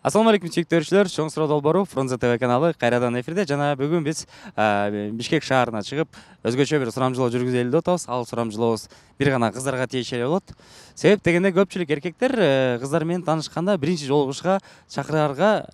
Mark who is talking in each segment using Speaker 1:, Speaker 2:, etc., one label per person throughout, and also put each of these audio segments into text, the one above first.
Speaker 1: Assalamu alaikum сүйүктөрчүлөр, Чоң суроо долбоору Фрунзе ТВ каналы кайрадан эфирде. Жана бүгүн биз Бишкек шаарына чыгып, өзгөчө бир сурамжылоо жүргүзөлү деп атабыз. Ал сурамжылообуз бир гана кыздарга тиешелүү болот. Себеп дегенде көпчүлүк эркектер кыздар менен таанышканда биринчи жолугушка чакыраарга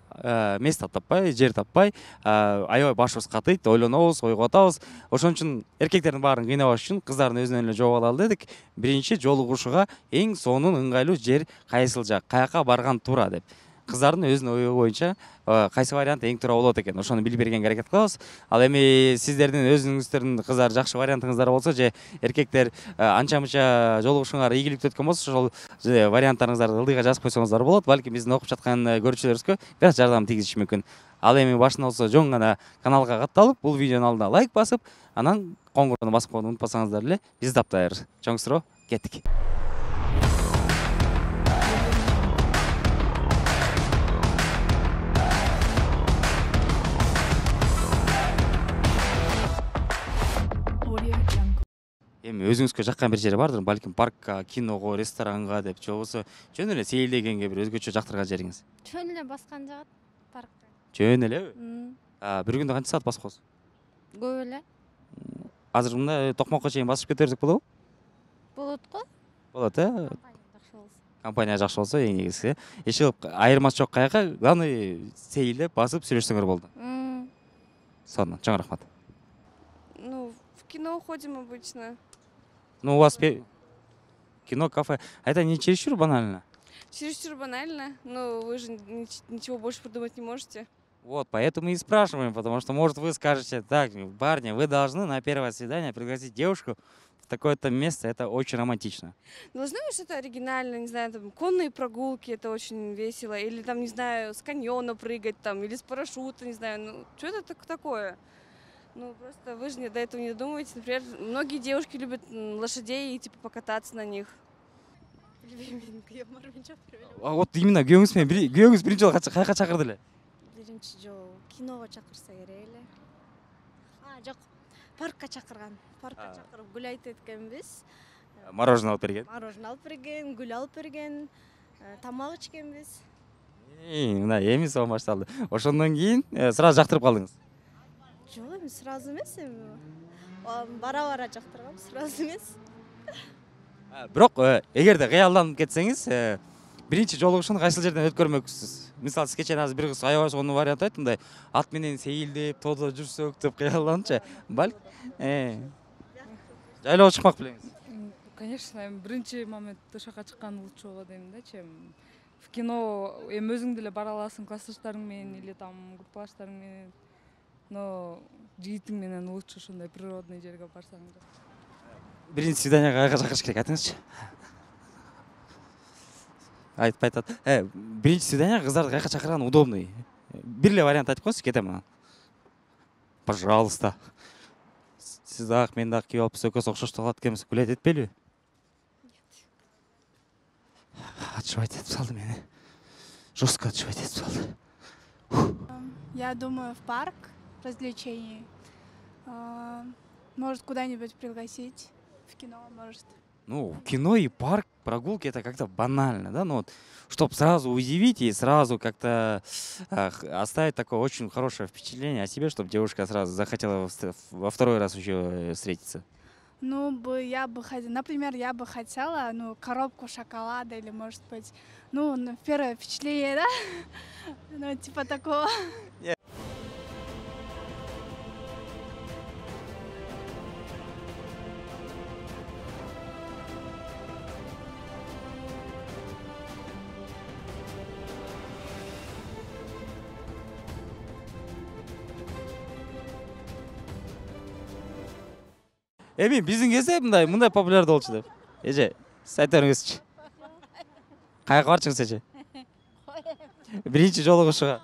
Speaker 1: место таппай, жер таппай, аябай башыбыз катыйт, ойлонобуз, ойго батабыз. Ошон үчүн эркектердин баарын кыйнабаш үчүн кыздардын өзүнөн эле жооп алалы дедик. Биринчи жолугушууга эң сонун ыңгайлуу жер кайсыл жак, каяка барган туура деп. Кыздардын өзүнүн ою боюнча кайсы вариант эң туура болот экен, ошону билип бергенге аракет кылабыз. Ал эми сиздердин өзүңүздөрдүн кыздар жакшы вариантыңыздар болсо же эркектер анча-мынча жолугушууңар ийгиликтүү өткөн болсо, ошол варианттарыңыздарды ылдыйга жазып койсоңуздар болот. Балким биздин окуп жаткан көрүүчүлөрүбүзгө бир аз жардам тийгизиши мүмкүн. Ал эми башында болсо жоң гана каналга катталып, бул видеонун алдына лайк басып, анан коңгуроonu басып койууну унутпасаңыздар эле, биз таптайбыз. Чоң суроо, кеттик. Эми өзүңүзгө жаккан бир жери бардыр, балким паркка, киного, ресторанга деп, же болбосо жөн эле сейилдегенге бир өзгөчө жактырган жериңиз?
Speaker 2: Жөн эле баскан жагат паркка.
Speaker 1: Жөн элеби? Бир күндө канча саат басып коесуз?
Speaker 2: Көп эле.
Speaker 1: Азыр мында токмокко чейин басып кетерсек болобу?
Speaker 2: Болот го.
Speaker 1: Болот,
Speaker 2: Компания жакшы болсо.
Speaker 1: Компания жакшы болсо эң негизгиси. Эч кылып айырмасы жок каяка, главный сейилдеп, басып сүйлөшсөңөр болду. Сонун, чоң рахмат.
Speaker 3: Ну, в кино ходим обычно.
Speaker 1: Ну, у вас кино, кафе. А это не чересчур банально?
Speaker 3: Чересчур банально, но вы же ничего больше придумать не можете.
Speaker 1: Вот, поэтому и спрашиваем, потому что, может, вы скажете, так, парни, вы должны на первое свидание пригласить девушку в такое-то место, это очень романтично.
Speaker 3: Должно быть что-то оригинальное, не знаю, там, конные прогулки, это очень весело, или там, не знаю, с каньона прыгать, там, или с парашюта, не знаю, ну, что это такое? Ну, просто вы же до этого не додумываете. Например, многие девушки любят лошадей и, типа, покататься на них.
Speaker 1: Вот именно күйөөңүз биринчи жолу каяка чакырды эле?
Speaker 4: Биринчи жолу киного чакырса керек эле. Жок, паркка чакырган. Паркка чакырып гүл айтып эткенбиз.
Speaker 1: Мороженое алып берген.
Speaker 4: Мороженое алып берген, гүл алып берген, тамак ичкенбиз.
Speaker 1: Мына эми сон башталды. Ошондон кийин сразу жактырып калдыңыз.
Speaker 4: Жок, эми сразу эмес эми. Бара-бара жактыргам, сразу эмес.
Speaker 1: Бирок эгерде кыялданып кетсеңиз, биринчи жолугушууну кайсыл жерден өткөрмөксүз? Мисалы, сиз кечээ азыр бир кыз аябай сонун вариант айтты, мындай ат менен сейилдеп, тоодо жүрсөк деп кыялданчы. Жайлоого чыкмак белеңиз?
Speaker 5: Конечно, биринчи момент ошол жака чыккан лучше болот дейм да, чем в кино эми өзүң деле бара аласың классташтарың менен или там группалаштарың менен. Но жигитиң менен лучше ошондой природный жерге барсаң.
Speaker 1: Биринчи свиданияга каяка чакырыш керек, айтыңызчы. Айтпай атат. Биринчи свиданияга кыздарды каяка чакырган удобный? Бир эле вариант айтып коесуз, кетем анан. Пожалуйста. Сиз дагы, мен дагы кирип алып, биз экөөбүз окшош калат экенбиз, гулять этпейлиби? Отшивать этип салды мени. Жестко отшивать этип салды.
Speaker 6: Я думаю, в парк развлечений. Может, куда-нибудь пригласить. В кино, может.
Speaker 1: Ну, кино и парк, прогулки это как-то банально, да? Ну вот, чтобы сразу удивить и сразу как-то оставить такое очень хорошее впечатление о себе, чтобы девушка сразу захотела во второй раз еще встретиться.
Speaker 6: Ну, я бы хотела, например, я бы хотела, коробку шоколада или, может быть, первое впечатление, да? Ну, типа такого.
Speaker 1: Эми биздин кезде мындай популярдуу болчу деп. Эже, сиз айта бериңизчи. Каяка барчыңыз эже? Биринчи жолугушууга.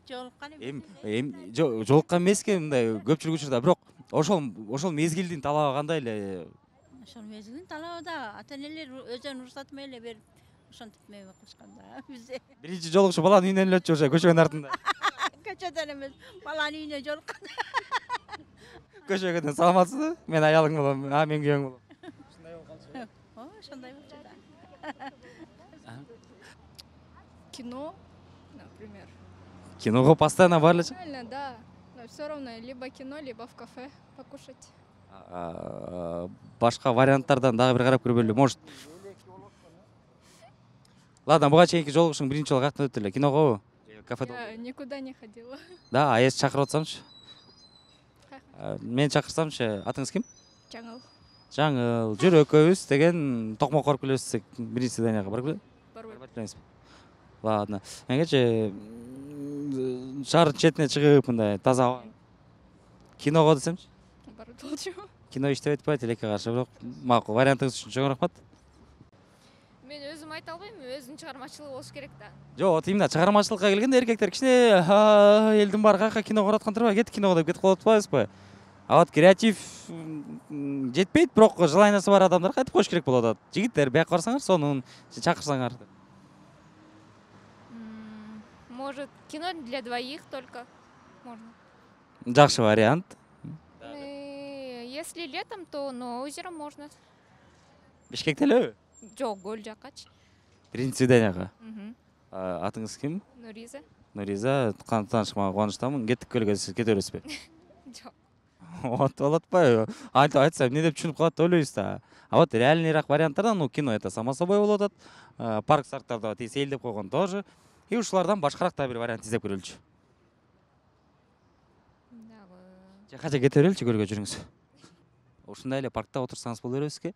Speaker 4: Жолуккан
Speaker 1: Эми жолуккан эмеске мындай көпчүлүк учурда, бирок ошол мезгилдин талабы кандай эле?
Speaker 7: Ошол мезгилдин талабы да ата-энелер өздөрүнүн уруксаты менен эле берип, ошентип кылышкан да бизде.
Speaker 1: Биринчи жолугушуу баланын үйүнөн эле өтчү, көчөгөнүн артында.
Speaker 7: Көчөдөн эмес, баланын үйүнө жолуккан.
Speaker 1: Көчөгөдөн саламатсызбы? Мен аялың болом, мен күйөөң болом.
Speaker 7: Ошондой болчу да.
Speaker 6: кино, например.
Speaker 1: Киного постоянно бар элечи?
Speaker 6: Реально, да. Но все равно либо кино, либо в кафе покушать.
Speaker 1: Башка варианттардан дагы бир карап көрбөйлү, может. Ладно, буга чейинки жолугушуң биринчи жолу каяктан өттү эле? Киногобу? Кафеде?
Speaker 6: Я никуда не ходила.
Speaker 1: Да, а если чакырып атсамчы? Мен чакырсамчы, атыңыз ким?
Speaker 6: Жаңыл.
Speaker 1: Жаңыл, жүр экөөбүз деген токмок коруп келебиз, биринчи свиданияга барып келе. Барбай келебизби? Ладно. Меңечи шаардын четине чыгып мындай таза аба. Киного десемчи?
Speaker 6: Барып болчу.
Speaker 1: Кино иштеп атпайт, элекке каршы, бирок макул. Вариантыңыз үчүн чоң рахмат.
Speaker 2: Мен өзүм айта албайм, өзүнүн чыгармачылыгы болуш керек да.
Speaker 1: Жок, вот именно чыгармачылыкка келгенде эркектер кичине элдин баары каяка кино көрүп аткан турбайбы, кеттик киного деп кетип калып атпайбызбы? А вот креатив жетпейт, бирок желаниясы бар адамдар кайтып коюш керек болуп атат. Жигиттер, бияка барсаңар, сонун чакырсаңар.
Speaker 2: Может, кино для двоих только можно.
Speaker 1: Жакшы вариант.
Speaker 2: Если летом, то на озеро можно.
Speaker 1: Бишкекте элеби?
Speaker 2: Жок, көл жакачы.
Speaker 1: Биринчи свиданияга. Атыңыз ким?
Speaker 2: Нуриза.
Speaker 1: Нуриза, таанышканга кубанычтамын. Кеттик көлгө, сиз кете бересизби?
Speaker 2: Жок.
Speaker 1: Вот, болот атпайбы? Айтсам, эмне деп түшүнүп калат деп ойлойбуз да. А вот реальныйраак варианттардан, ну, кино это само собой болуп атат. Парк сарктарда сейилдеп койгон тоже. И ушулардан башкараак да бир вариант издеп көрөлүчү. Жакача кете береличи, көлгө жүрүңүз. Ушундай эле паркта отурсаңыз боло беребизби?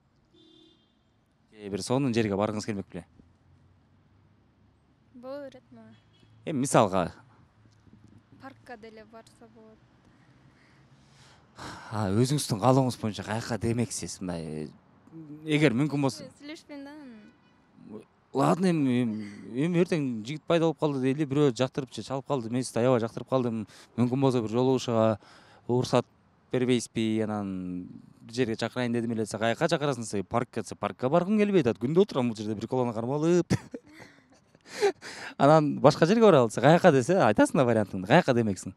Speaker 1: Бир сонун жерге баргыңыз келмек беле?
Speaker 2: Боло берет.
Speaker 1: Мисалга,
Speaker 2: Паркка деле барса болот.
Speaker 1: өзүңүздүн каалооңуз боюнча каяка демексиз, мындай эгер мүмкүн болсо.
Speaker 2: Сүйлөшпөйм да.
Speaker 1: Ладно, эми эртең жигит пайда болуп калды дейли, бирөө жактырып же чалып калды, мен сизди аябай жактырып калдым. Мүмкүн болсо бир жолугушууга уруксат бербейсизби, анан бир жерге чакырайын дедим эле. Сен каяка чакырасың? Паркка баргым келбей атат. Күндө отурам бул жерде бир колону кармап алып. Анан башка жерге баралы. Сен каяка десе, айтасың да вариантыңды. Каяка демексиң?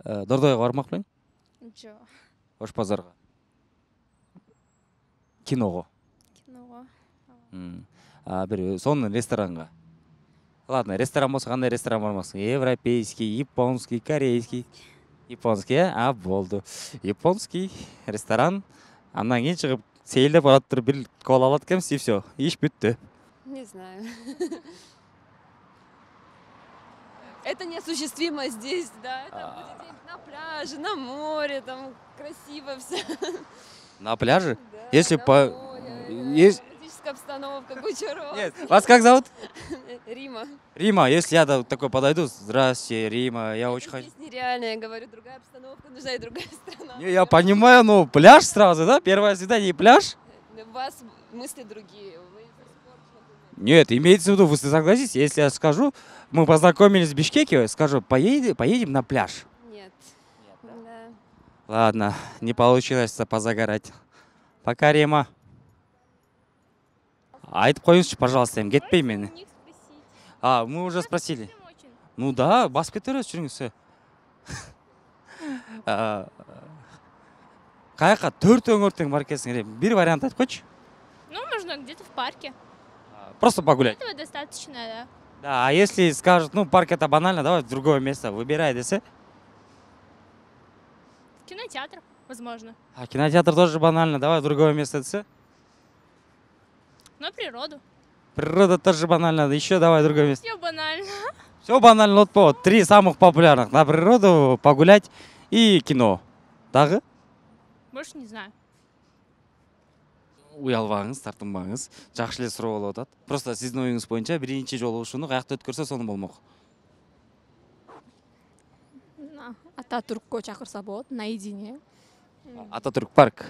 Speaker 1: Дордойго бармак белең?
Speaker 2: Жок.
Speaker 1: Ош базарга. Киного.
Speaker 2: Киного.
Speaker 1: Бир сонун ресторанга. Ладно, ресторан болсо кандай ресторан бармаксың? Европейский, японский, корейский. Японский, болду. Японский ресторан. Андан кийин чыгып сейилдеп барып туруп бир кола алат экенбиз, и всё. Иш бүттү.
Speaker 3: Не знаю. Это неосуществимо здесь, да. Это будет где-нибудь на пляже, на море, там красиво все.
Speaker 1: На пляже?
Speaker 3: Да,
Speaker 1: Если
Speaker 3: на
Speaker 1: по...
Speaker 3: море, романтическая обстановка, куча роз.
Speaker 1: Нет, вас как зовут?
Speaker 3: Рима.
Speaker 1: Рима, если я такой подойду, здравствуйте, Рима, я очень хочу...
Speaker 3: Здесь нереально, я говорю, другая обстановка, нужна и другая страна.
Speaker 1: Не, я понимаю, но пляж сразу, да? Первое свидание и пляж?
Speaker 3: У вас мысли другие. Вы
Speaker 1: Нет, имеется в виду, вы согласитесь, если я скажу, мы познакомились в Бишкеке, скажу, поедем на пляж.
Speaker 3: Нет. Да.
Speaker 1: Ладно, не получилось позагорать. Пока, Рима. Айтып коюңузчу, пожалуйста, эми кетпей мени. Мы уже спросили. Ну да, басып кете беребиз, жүрүңүз. Каяка 4 өңөр тең бар экенсиң, бир вариант айтып койчу.
Speaker 2: Ну, можно где-то в парке.
Speaker 1: Просто погулять.
Speaker 2: Этого достаточно, да.
Speaker 1: Да, а если скажут, ну, парк это банально, давай в другое место, выбирай, десе.
Speaker 2: Кинотеатр, возможно.
Speaker 1: Кинотеатр тоже банально, давай в другое место, десе.
Speaker 2: На природу.
Speaker 1: Природа тоже банально, еще давай в другое место.
Speaker 2: Все банально.
Speaker 1: Все банально, вот 3 самых популярных. На природу, погулять и кино. Дагы?
Speaker 2: Больше не знаю.
Speaker 1: Уялбаңыз, тартынбаңыз. Жакшы эле суроо болуп атат. Просто сиздин оюңуз боюнча биринчи жолугушууну каякта өткөрсө сонун болмок.
Speaker 2: Ататүрккө чакырса болот, наедине.
Speaker 1: Ататүрк парк.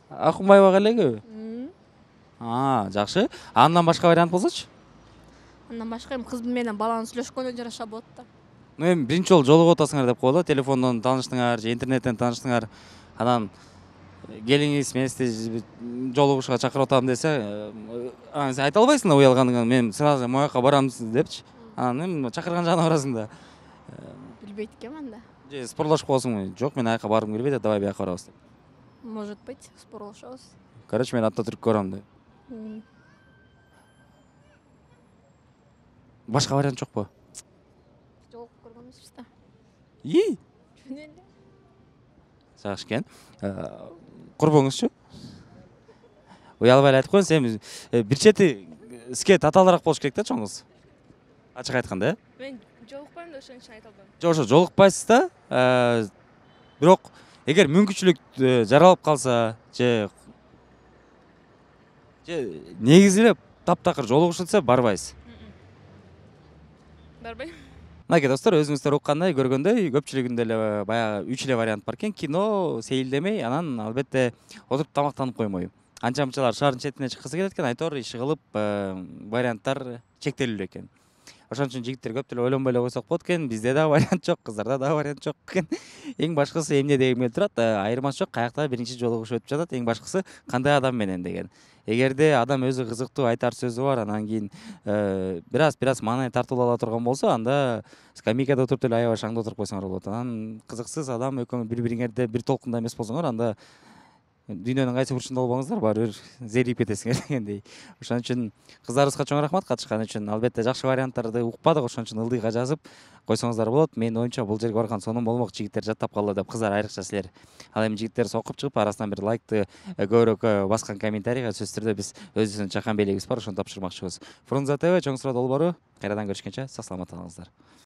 Speaker 1: Акунбаевага элеби? Жакшы. Андан башка вариант болсочу?
Speaker 2: Андан башка кыз менен баланын сүйлөшкөнү жараша болот да.
Speaker 1: Ну эми биринчи жолу жолугуп атасыңар деп коелу, телефондон тааныштыңар же интернеттен тааныштыңар. Анан келиңиз, мен сизди жолугушууга чакырып атам десе, сен айта албайсың да уялганыңан, мен сразу мояка барам депчи. Анан чакырган жагына барасың да.
Speaker 2: Билбейт экенмин да.
Speaker 1: Же спорлошуп каласыңбы? Жок, мен аяка баргым келбейт, давай бияка барабыз деп.
Speaker 2: Может быть, спорлошобуз.
Speaker 1: Короче, мен Ататүрк көрөм да. Башка вариант жокпу?
Speaker 2: Жолугуп көргөнбүз да.
Speaker 1: И,
Speaker 2: Жөн эле.
Speaker 1: жакшы экен. Курбуңузчу? Уялбай эле айтып коеюн, сен бир чети сизге татаалыраак болуш керек да чоңуз. Ачык айтканда,
Speaker 2: Мен жолукпайм да ошон үчүн айта албайм.
Speaker 1: Жок, ошо жолукпайсыз да. Бирок эгер мүмкүнчүлүк жаралып калса же негизи эле таптакыр жолугушулса барбайсыз.
Speaker 2: Барбайм.
Speaker 1: Мынакей достор, өзүңүздөр уккандай, көргөндөй көпчүлүгүндө эле баягы 3 эле вариант бар экен. Кино, сейилдемей, анан албетте отуруп тамактанып коймой. Анча мынчалар шаардын четине чыккысы келет экен, айтор иши кылып варианттар чектелүү экен. Ошон үчүн жигиттер көп деле ойлонбой эле койсок болот экен. Бизде да вариант жок, кыздарда да вариант жок экен. Эң башкысы эмне дегим келип турат, айырмасы жок, каякта биринчи жолугушуп өтүп жатат. Эң башкысы кандай адам менен деген. Эгерде адам өзү кызыктуу, айтар сөзү бар, анан кийин бир маанай тартылып ала турган болсо, анда скамейкада отуруп эле аябай шаңда отуруп койсоңор болот. Анан кызыксыз адам экөөңүз бири-бириңерде бир толкунда эмес болсоңор, анда дүйнөнүн кайсы бурчунда болбоңуздар, баары бир зерийип кетесиңер дегендей. Ошон үчүн кыздарыбызга чоң рахмат катышкан үчүн. Албетте жакшы варианттарды укпадык, ошон үчүн ылдыйга жазып койсоңуздар болот. Менин оюмча бул жерге барган сонун болмок, жигиттер жаттап калды деп, кыздар айрыкча силер. Ал эми жигиттерибиз окуп чыгып, арасынан бир лайкты көбүрөөк баскан комментарийга сөзсүз түрдө биз өзүбүздүн чакан белегибиз бар, ошону тапшырмакчыбыз. Фрунзе ТВ, чоң суроо долбоору. Кайрадан көрүшкөнчө сак саламат калыңыздар.